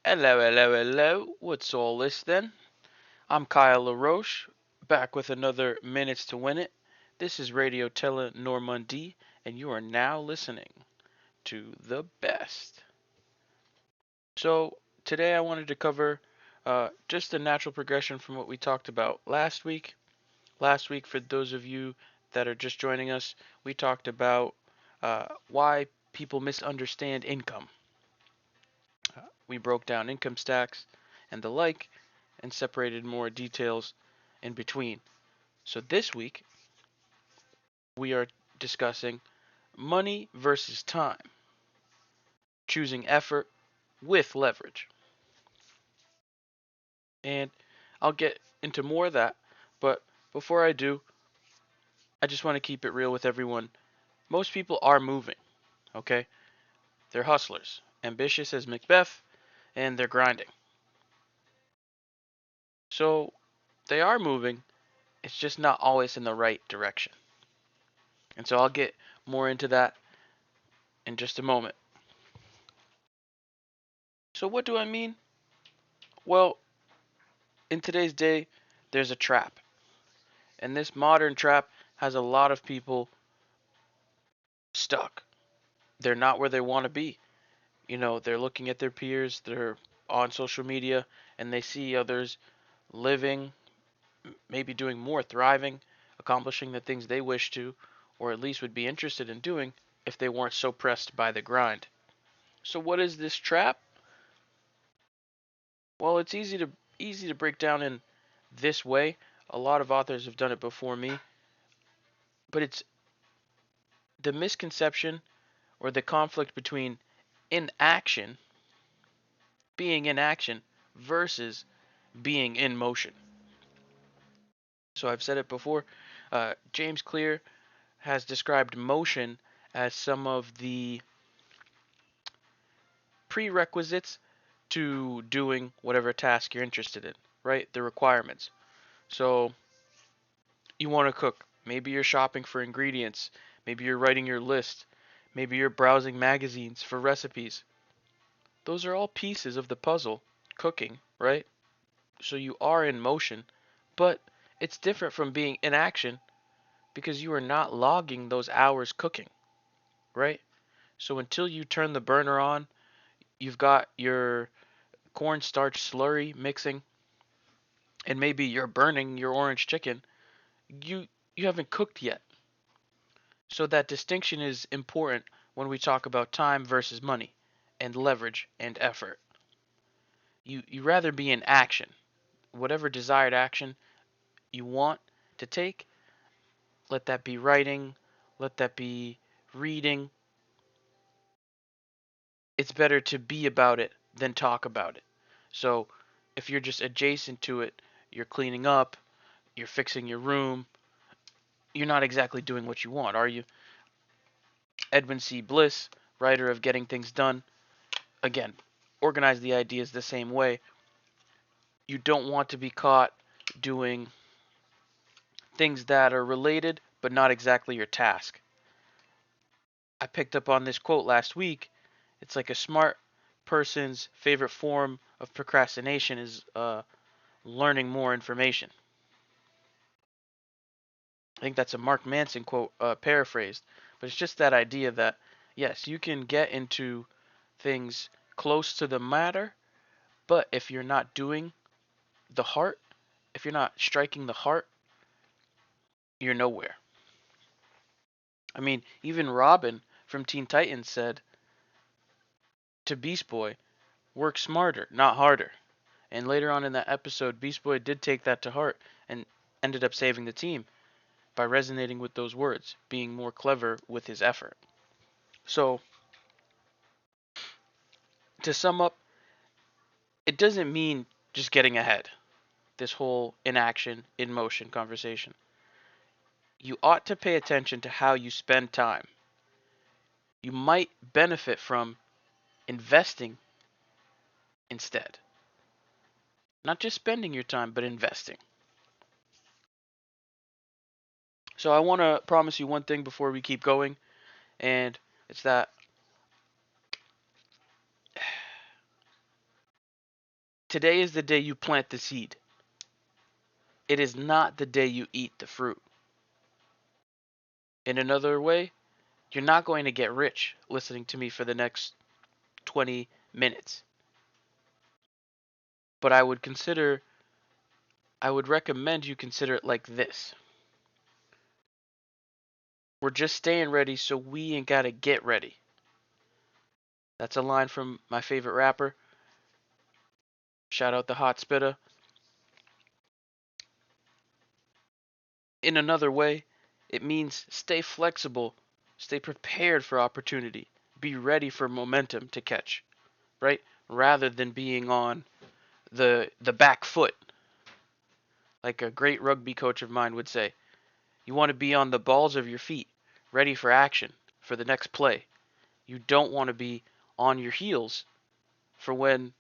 Hello, hello, hello. What's all this then? I'm Kyle Laroche, back with another Minutes to Win It. This is Radio Tele Normandie, and you are now listening to the best. So, today I wanted to cover just a natural progression from what we talked about last week. Last week, for those of you that are just joining us, we talked about why people misunderstand income. We broke down income stacks and the like, and separated more details in between. So this week, we are discussing money versus time, choosing effort with leverage. And I'll get into more of that, but before I do, I just want to keep it real with everyone. Most people are moving, okay? They're hustlers, ambitious as Macbeth, and they're grinding. So they are moving, it's just not always in the right direction. And so I'll get more into that in just a moment. So, what do I mean? Well, in today's day, there's a trap. And this modern trap has a lot of people stuck. They're not where they want to be. They're looking at their peers, they're on social media, and they see others living, maybe doing more, thriving, accomplishing the things they wish to, or at least would be interested in doing if they weren't so pressed by the grind. So, what is this trap? Well, it's easy to break down in this way. A lot of authors have done it before me, but it's the misconception or the conflict between inaction, being in action, versus being in motion. So I've said it before. James Clear has described motion as some of the prerequisites to doing whatever task you're interested in, right? The requirements. So you want to cook. Maybe you're shopping for ingredients. Maybe you're writing your list. Maybe you're browsing magazines for recipes. Those are all pieces of the puzzle, cooking, right? So you are in motion, but it's different from being in action because you are not logging those hours cooking, right? So until you turn the burner on, you've got your cornstarch slurry mixing, and maybe you're burning your orange chicken. You haven't cooked yet. So that distinction is important when we talk about time versus money and leverage and effort. You rather be in action. Whatever desired action you want to take, let that be writing, let that be reading. It's better to be about it than talk about it. So if you're just adjacent to it, you're cleaning up, you're fixing your room, you're not exactly doing what you want, are you? Edwin C. Bliss, writer of Getting Things Done, again, organize the ideas the same way. You don't want to be caught doing things that are related but not exactly your task. I picked up on this quote last week. It's like a smart person's favorite form of procrastination is learning more information. I think that's a Mark Manson quote, paraphrased, but it's just that idea that yes, you can get into things close to the matter, but if you're not doing the heart, if you're not striking the heart, you're nowhere. I mean, even Robin from Teen Titans said to Beast Boy, work smarter, not harder. And later on in that episode, Beast Boy did take that to heart and ended up saving the team by resonating with those words, being more clever with his effort. So, to sum up, it doesn't mean just getting ahead, this whole inaction, in motion conversation. You ought to pay attention to how you spend time. You might benefit from investing instead. Not just spending your time, but investing. So I want to promise you one thing before we keep going, and it's that Today is the day you plant the seed. It is not the day you eat the fruit. In another way, you're not going to get rich listening to me for the next 20 minutes. But I would recommend you consider it like this. We're just staying ready so we ain't gotta get ready. That's a line from my favorite rapper. Shout out the Hot Spitter. In another way, it means stay flexible, stay prepared for opportunity, be ready for momentum to catch, right? Rather than being on the back foot, like a great rugby coach of mine would say. You want to be on the balls of your feet, ready for action, for the next play. You don't want to be on your heels for when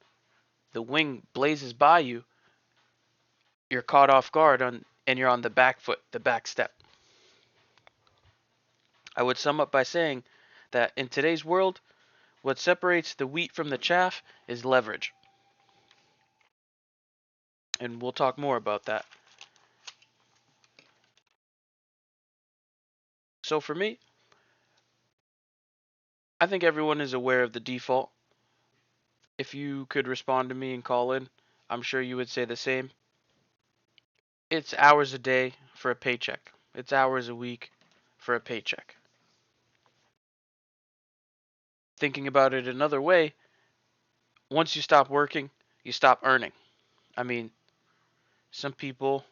the wing blazes by you, you're caught off guard and you're on the back foot, the back step. I would sum up by saying that in today's world, what separates the wheat from the chaff is leverage. And we'll talk more about that. So for me, I think everyone is aware of the default. If you could respond to me and call in, I'm sure you would say the same. It's hours a day for a paycheck. It's hours a week for a paycheck. Thinking about it another way, once you stop working, you stop earning. I mean, some people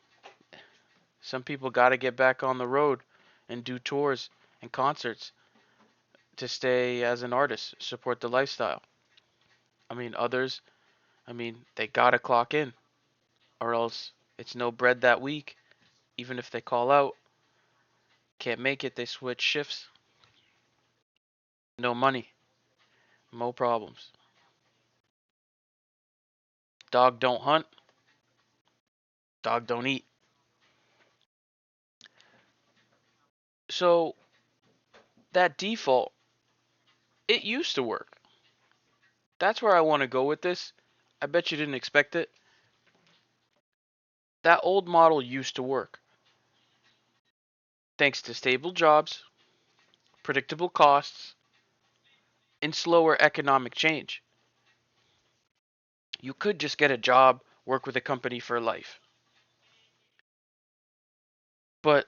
some people got to get back on the road and do tours and concerts to stay as an artist, support the lifestyle. I mean, others, they got to clock in or else it's no bread that week. Even if they call out, can't make it, they switch shifts. No money, no problems. Dog don't hunt, dog don't eat. So that default, it used to work. That's where I want to go with this. I bet you didn't expect it. That old model used to work. Thanks to stable jobs, predictable costs, and slower economic change. You could just get a job, work with a company for life. But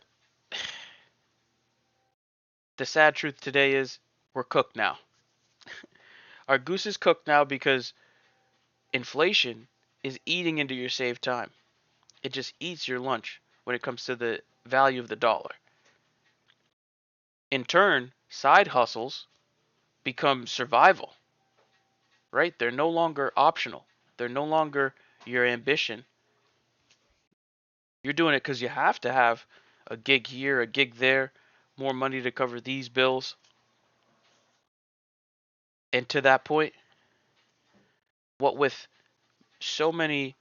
the sad truth today is we're cooked now. Our goose is cooked now because inflation is eating into your saved time. It just eats your lunch when it comes to the value of the dollar. In turn, side hustles become survival, right? They're no longer optional. They're no longer your ambition. You're doing it because you have to have a gig here, a gig there, more money to cover these bills. And to that point, what with so many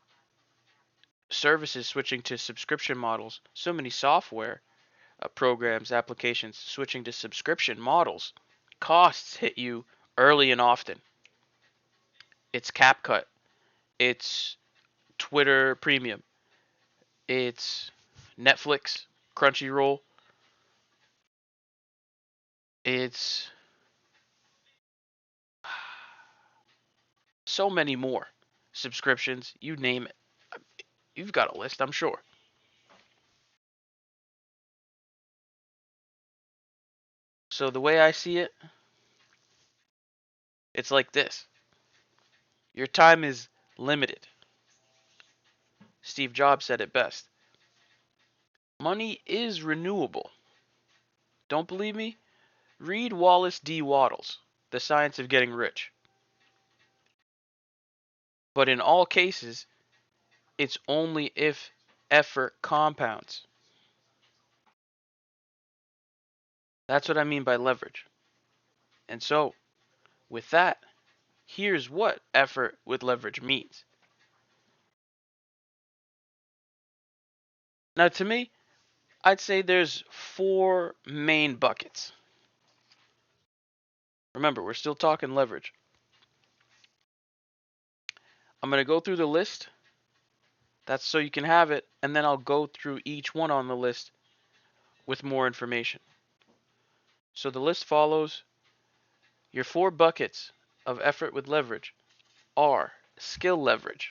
services switching to subscription models, so many software programs, applications switching to subscription models, costs hit you early and often. It's CapCut, it's Twitter Premium, it's Netflix, Crunchyroll, it's so many more subscriptions, you name it. You've got a list, I'm sure. So the way I see it, it's like this. Your time is limited. Steve Jobs said it best. Money is renewable. Don't believe me? Read Wallace D. Wattles, The Science of Getting Rich. But in all cases, it's only if effort compounds. That's what I mean by leverage. And so, with that, here's what effort with leverage means. Now, to me, I'd say there's four main buckets. Remember, we're still talking leverage. I'm going to go through the list. That's so you can have it, and then I'll go through each one on the list with more information. So the list follows. Your 4 buckets of effort with leverage are skill leverage,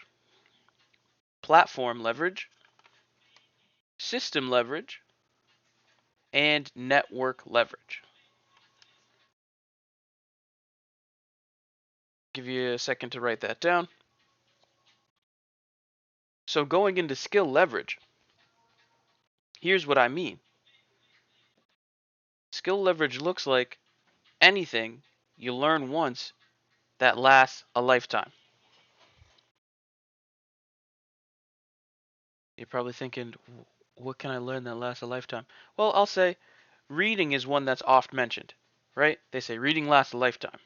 platform leverage, system leverage, and network leverage. Give you a second to write that down. So going into skill leverage, here's what I mean. Skill leverage looks like anything you learn once that lasts a lifetime. You're probably thinking, what can I learn that lasts a lifetime? Well, I'll say reading is one that's oft mentioned, right? They say reading lasts a lifetime.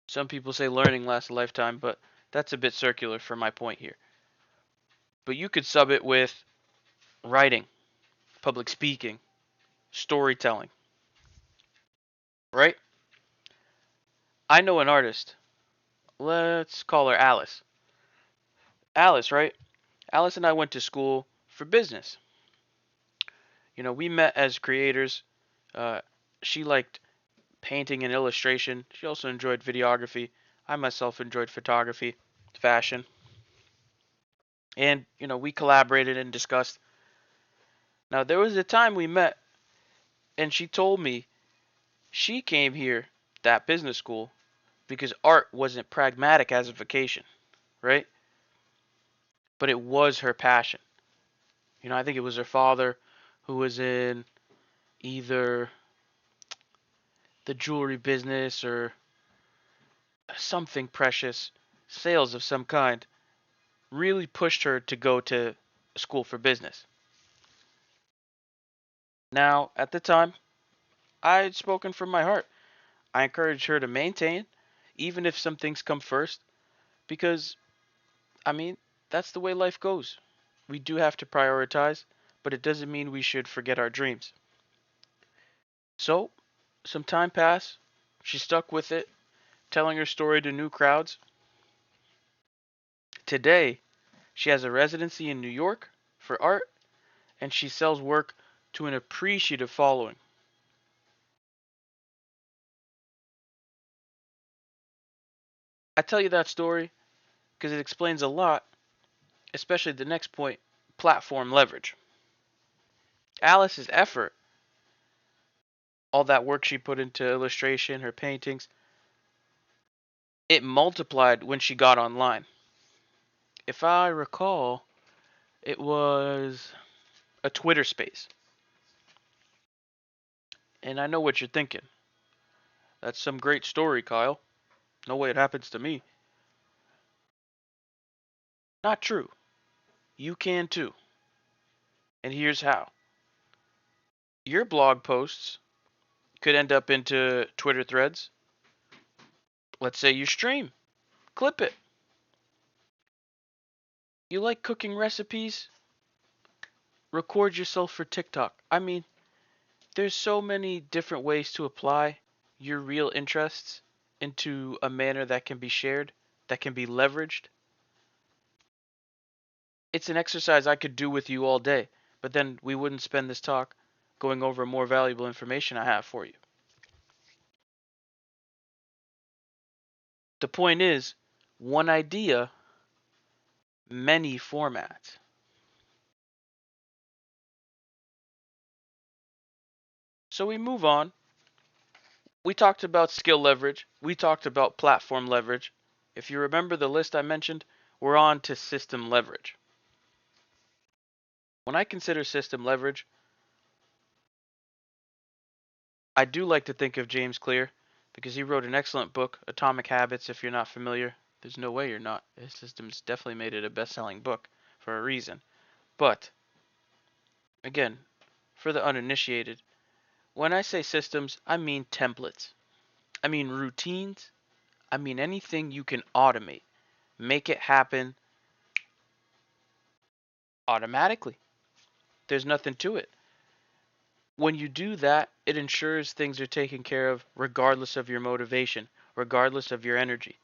Some people say learning lasts a lifetime, but that's a bit circular for my point here. But you could sub it with writing, public speaking, storytelling, right? I know an artist. Let's call her Alice. Alice, right? Alice and I went to school for business. We met as creators. Uh, she liked painting and illustration. She also enjoyed videography. I myself enjoyed photography, fashion. And, we collaborated and discussed. Now, there was a time we met, and she told me she came here, that business school, because art wasn't pragmatic as a vocation, right? But it was her passion. I think it was her father who was in either the jewelry business or something precious, sales of some kind, really pushed her to go to school for business. Now, at the time, I had spoken from my heart. I encouraged her to maintain, even if some things come first, because, I mean, that's the way life goes. We do have to prioritize, but it doesn't mean we should forget our dreams. So, some time passed. She stuck with it, telling her story to new crowds. Today, she has a residency in New York for art, and she sells work to an appreciative following. I tell you that story because it explains a lot, especially the next point, platform leverage. Alice's effort, all that work she put into illustration, her paintings, it multiplied when she got online. If I recall, it was a Twitter space. And I know what you're thinking. That's some great story, Kyle. No way it happens to me. Not true. You can too. And here's how. Your blog posts could end up into Twitter threads. Let's say you stream. Clip it. You like cooking recipes? Record yourself for TikTok. I mean, there's so many different ways to apply your real interests into a manner that can be shared, that can be leveraged. It's an exercise I could do with you all day, but then we wouldn't spend this talk going over more valuable information I have for you. The point is, one idea, many formats. So we move on. We talked about skill leverage. We talked about platform leverage. If you remember the list I mentioned, we're on to system leverage. When I consider system leverage, I do like to think of James Clear because he wrote an excellent book, Atomic Habits, if you're not familiar. There's no way you're not. His systems definitely made it a best-selling book for a reason. But, again, for the uninitiated, when I say systems, I mean templates. I mean routines. I mean anything you can automate. Make it happen automatically. There's nothing to it. When you do that, it ensures things are taken care of regardless of your motivation, regardless of your energy.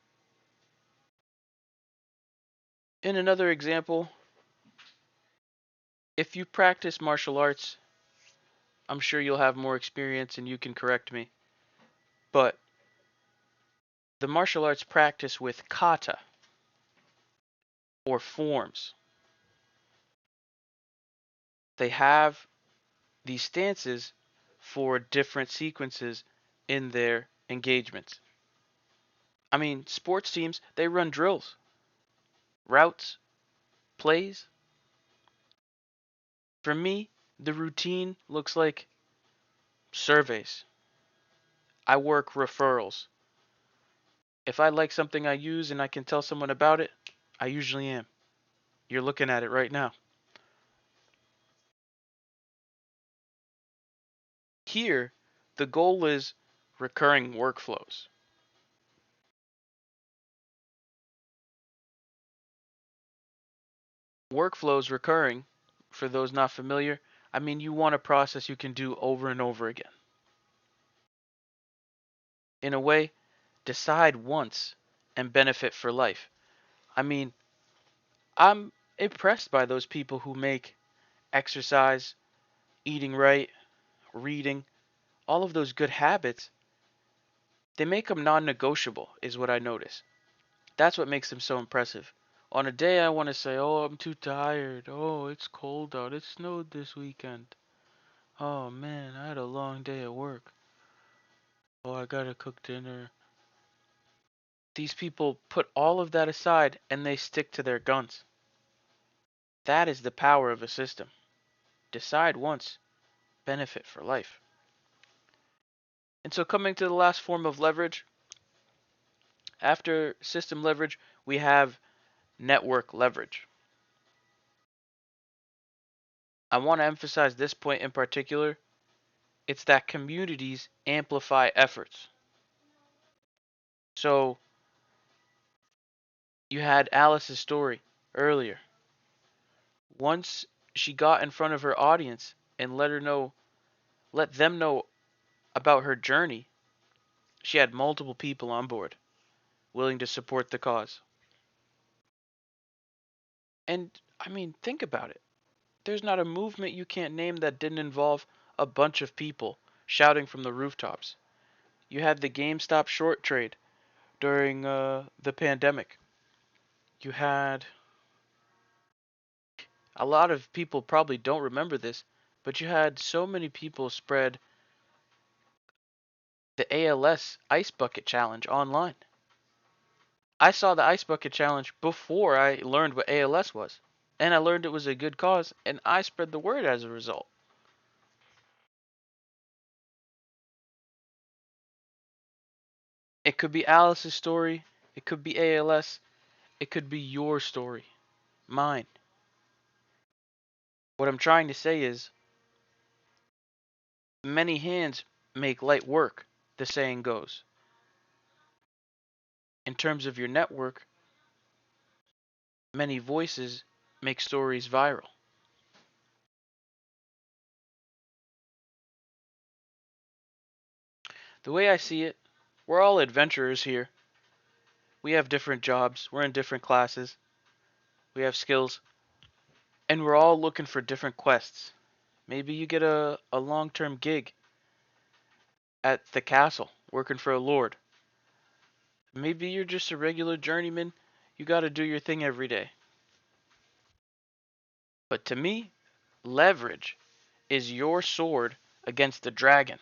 In another example, if you practice martial arts, I'm sure you'll have more experience and you can correct me. But the martial arts practice with kata or forms. They have these stances for different sequences in their engagements. I mean, sports teams, they run drills, routes, plays. For me, the routine looks like surveys. I work referrals. If I like something I use and I can tell someone about it, I usually am. You're looking at it right now. Here, the goal is recurring workflows. Workflows recurring, for those not familiar, I mean you want a process you can do over and over again. In a way, decide once and benefit for life. I mean, I'm impressed by those people who make exercise, eating right, reading, all of those good habits, they make them non negotiable, is what I notice. That's what makes them so impressive. On a day I want to say, oh, I'm too tired. Oh, it's cold out. It snowed this weekend. Oh man, I had a long day at work. Oh, I gotta cook dinner. These people put all of that aside and they stick to their guns. That is the power of a system. Decide once, benefit for life. And so, coming to the last form of leverage, after system leverage, we have network leverage. I want to emphasize this point in particular. It's that communities amplify efforts. So, you had Alice's story earlier. Once she got in front of her audience and let them know about her journey, she had multiple people on board willing to support the cause. And I mean, think about it. There's not a movement you can't name that didn't involve a bunch of people shouting from the rooftops. You had the GameStop short trade during the pandemic. You had a lot of people probably don't remember this, but you had so many people spread the ALS Ice Bucket Challenge online. I saw the Ice Bucket Challenge before I learned what ALS was. And I learned it was a good cause, and I spread the word as a result. It could be Alice's story, it could be ALS, it could be your story, mine. What I'm trying to say is, many hands make light work, the saying goes. In terms of your network, many voices make stories viral. The way I see it, we're all adventurers here. We have different jobs, we're in different classes, we have skills, and we're all looking for different quests. Maybe you get a long term gig at the castle working for a lord. Maybe you're just a regular journeyman. You gotta do your thing every day. But to me, leverage is your sword against the dragon.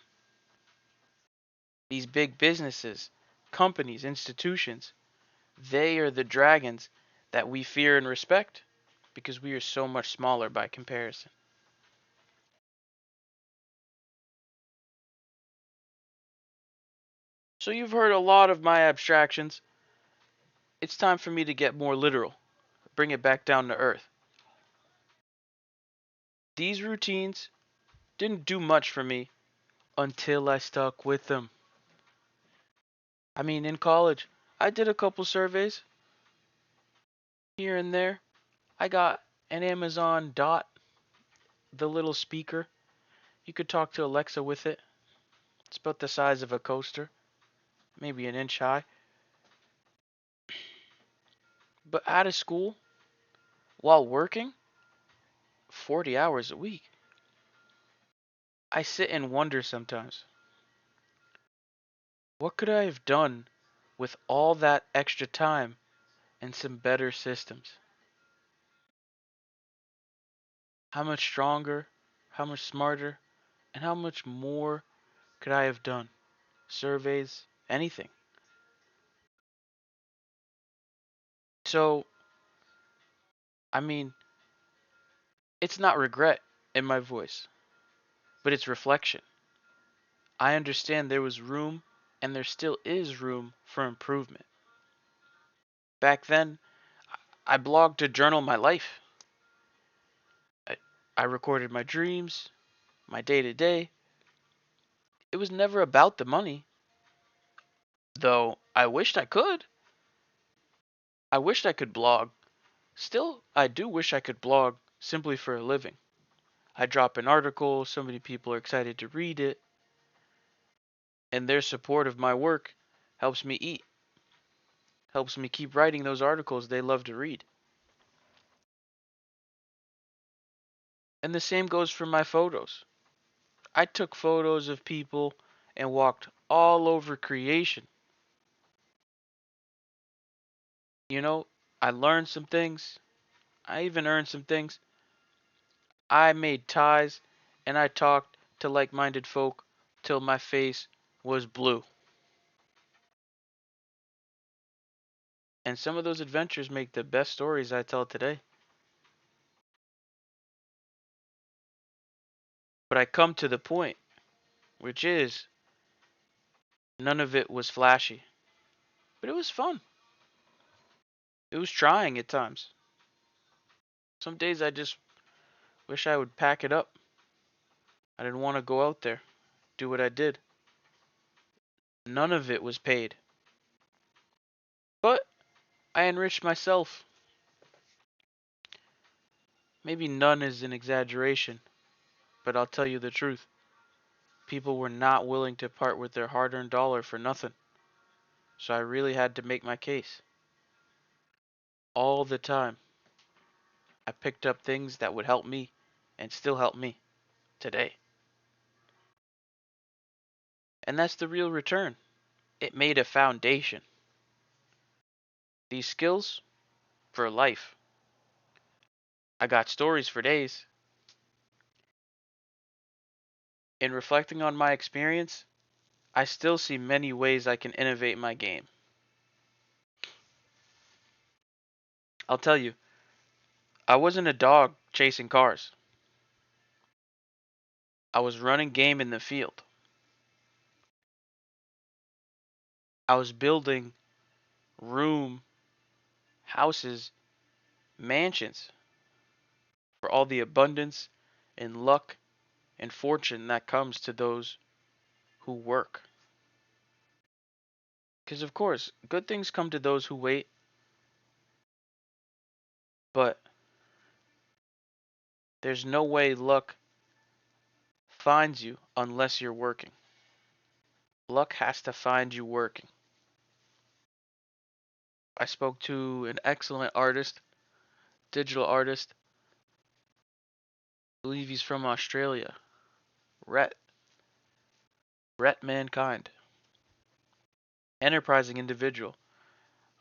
These big businesses, companies, institutions, they are the dragons that we fear and respect because we are so much smaller by comparison. So you've heard a lot of my abstractions. It's time for me to get more literal, bring it back down to earth. These routines didn't do much for me until I stuck with them. I mean, in college, I did a couple surveys here and there. I got an Amazon Dot, the little speaker. You could talk to Alexa with it. It's about the size of a coaster, maybe an inch high. But out of school, while working 40 hours a week. I sit and wonder sometimes, what could I have done with all that extra time and some better systems? How much stronger, how much smarter, and how much more could I have done? Surveys, anything. So, I mean, it's not regret in my voice, but it's reflection. I understand there was room, and there still is room for improvement. Back then, I blogged to journal my life. I, I recorded my dreams, my day to day. It was never about the money, though I wished I could. I wished I could blog. Still, I do wish I could blog simply for a living. I drop an article, so many people are excited to read it, and their support of my work helps me eat, helps me keep writing those articles they love to read. And the same goes for my photos. I took photos of people and walked all over creation. You know, I learned some things. I even earned some things. I made ties and I talked to like minded folk till my face was blue. And some of those adventures make the best stories I tell today. But I come to the point, which is none of it was flashy. But it was fun. It was trying at times. Some days I just wish I would pack it up. I didn't want to go out there, do what I did. None of it was paid. But I enriched myself. Maybe none is an exaggeration, but I'll tell you the truth. People were not willing to part with their hard earned dollar for nothing. So I really had to make my case. All the time, I picked up things that would help me and still help me today. And that's the real return. It made a foundation. These skills for life. I got stories for days. In reflecting on my experience, I still see many ways I can innovate my game. I'll tell you, I wasn't a dog chasing cars. I was running game in the field. I was building room, houses, mansions for all the abundance and luck and fortune that comes to those who work. Because, of course, good things come to those who wait, but there's no way luck finds you unless you're working. Luck has to find you working. I spoke to an excellent artist, digital artist. I believe he's from Australia. Rhett. Rhett Mankind. Enterprising individual.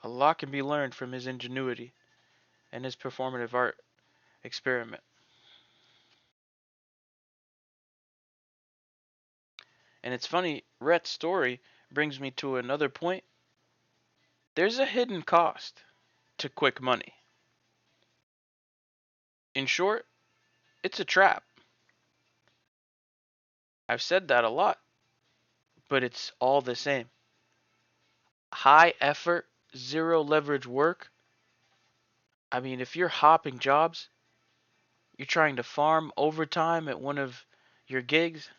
A lot can be learned from his ingenuity and his performative art experiment. And it's funny, Rhett's story brings me to another point. There's a hidden cost to quick money. In short, it's a trap. I've said that a lot, but it's all the same. High effort, zero leverage work. I mean, if you're hopping jobs, you're trying to farm overtime at one of your gigs,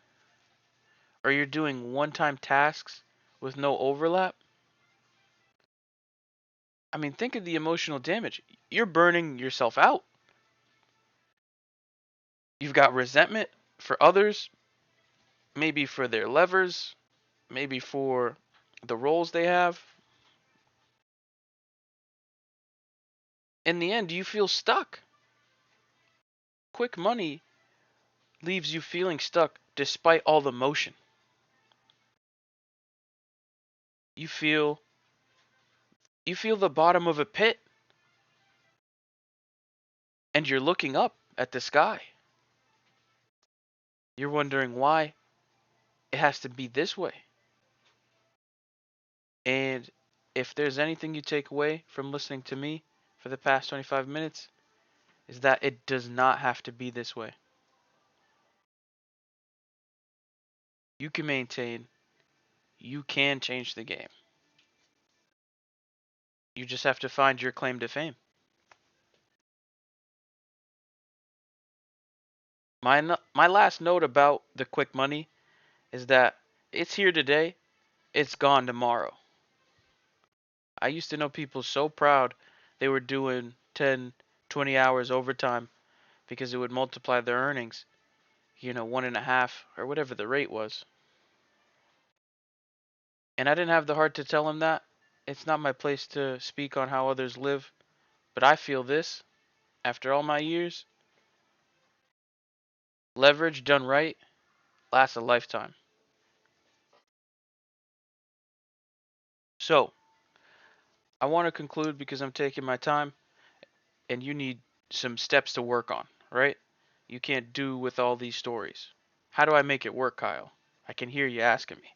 or you're doing one time tasks with no overlap. I mean, think of the emotional damage. You're burning yourself out. You've got resentment for others, maybe for their levers, maybe for the roles they have. In the end, you feel stuck. Quick money leaves you feeling stuck despite all the motion. You feel you feel the bottom of a pit and you're looking up at the sky. You're wondering why it has to be this way. And if there's anything you take away from listening to me for the past 25 minutes, is that it does not have to be this way. You can maintain, you can change the game. You just have to find your claim to fame. My last note about the quick money is that it's here today, it's gone tomorrow. I used to know people so proud they were doing 10, 20 hours overtime because it would multiply their earnings, one and a half or whatever the rate was. And I didn't have the heart to tell him that. It's not my place to speak on how others live, but I feel this, after all my years, leverage done right lasts a lifetime. So, I want to conclude because I'm taking my time and you need some steps to work on, right? You can't do with all these stories. How do I make it work, Kyle? I can hear you asking me.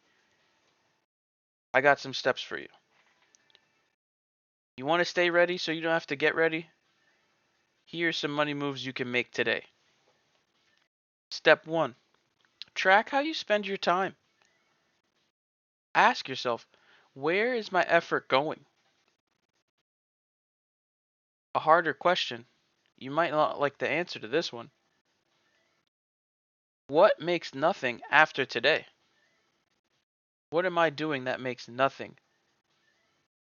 I got some steps for you. You want to stay ready so you don't have to get ready? Here are some money moves you can make today. Step 1. Track how you spend your time. Ask yourself, where is my effort going? A harder question. You might not like the answer to this one. What makes nothing after today? What am I doing that makes nothing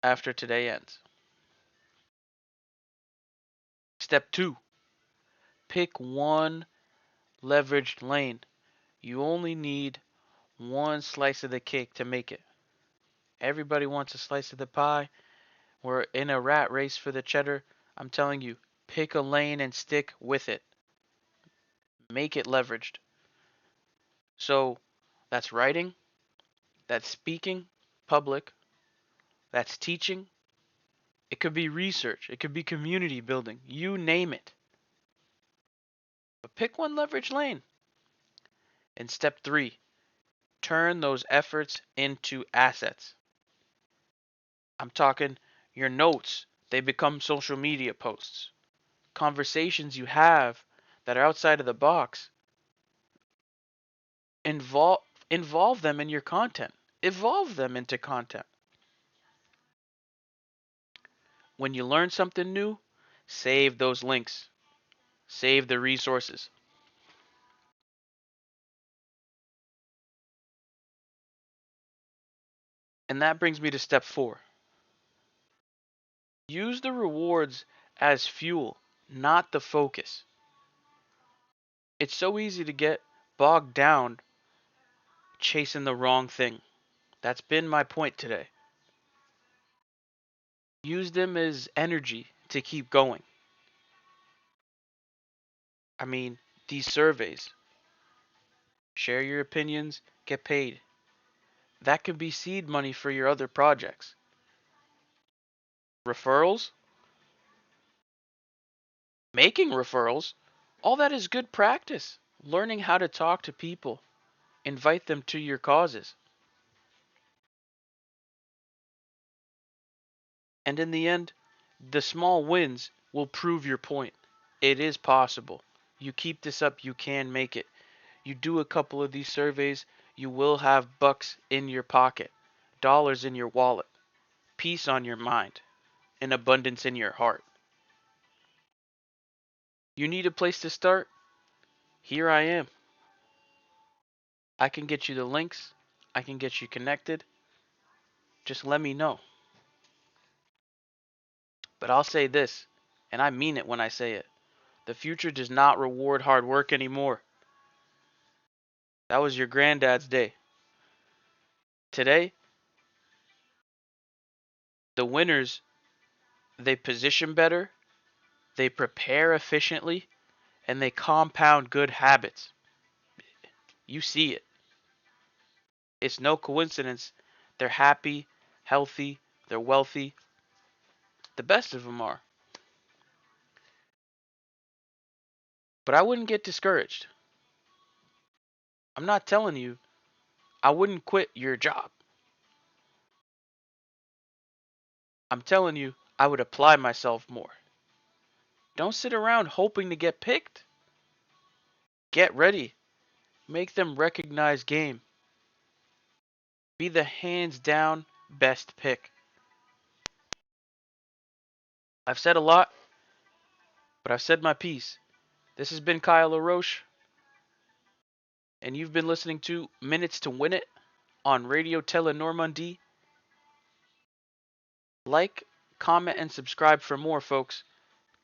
after today ends? Step 2. Pick one leveraged lane. You only need one slice of the cake to make it. Everybody wants a slice of the pie. We're in a rat race for the cheddar. I'm telling you, pick a lane and stick with it. Make it leveraged. So that's writing, that's speaking, public, that's teaching. It could be research, it could be community building, you name it. But pick one leverage lane. And step 3, turn those efforts into assets. I'm talking your notes, they become social media posts. Conversations you have that are outside of the box, involve involve them in your content. Evolve them into content. When you learn something new, save those links. Save the resources. And that brings me to step 4. Use the rewards as fuel, not the focus. It's so easy to get bogged down chasing the wrong thing. That's been my point today. Use them as energy to keep going. I mean, these surveys, share your opinions, get paid. That could be seed money for your other projects. Referrals, making referrals, all that is good practice. Learning how to talk to people, invite them to your causes. And in the end, the small wins will prove your point. It is possible. You keep this up, you can make it. You do a couple of these surveys, you will have bucks in your pocket, dollars in your wallet, peace on your mind, and abundance in your heart. You need a place to start? Here I am. I can get you the links. I can get you connected. Just let me know. But I'll say this, and I mean it when I say it. The future does not reward hard work anymore. That was your granddad's day. Today, the winners, they position better, they prepare efficiently, and they compound good habits. You see it. It's no coincidence. They're happy, healthy, they're wealthy. The best of them are. But I wouldn't get discouraged. I'm not telling you I wouldn't quit your job. I'm telling you I would apply myself more. Don't sit around hoping to get picked. Get ready. Make them recognize game. Be the hands down best pick. I've said a lot, but I've said my piece. This has been Kyle Laroche, and you've been listening to Minutes to Win It on Radio Tele Normandie. Like, comment, and subscribe for more, folks.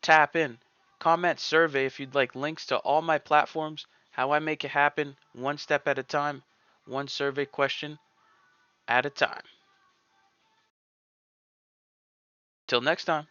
Tap in. Comment survey if you'd like links to all my platforms, how I make it happen, one step at a time, one survey question at a time. Till next time.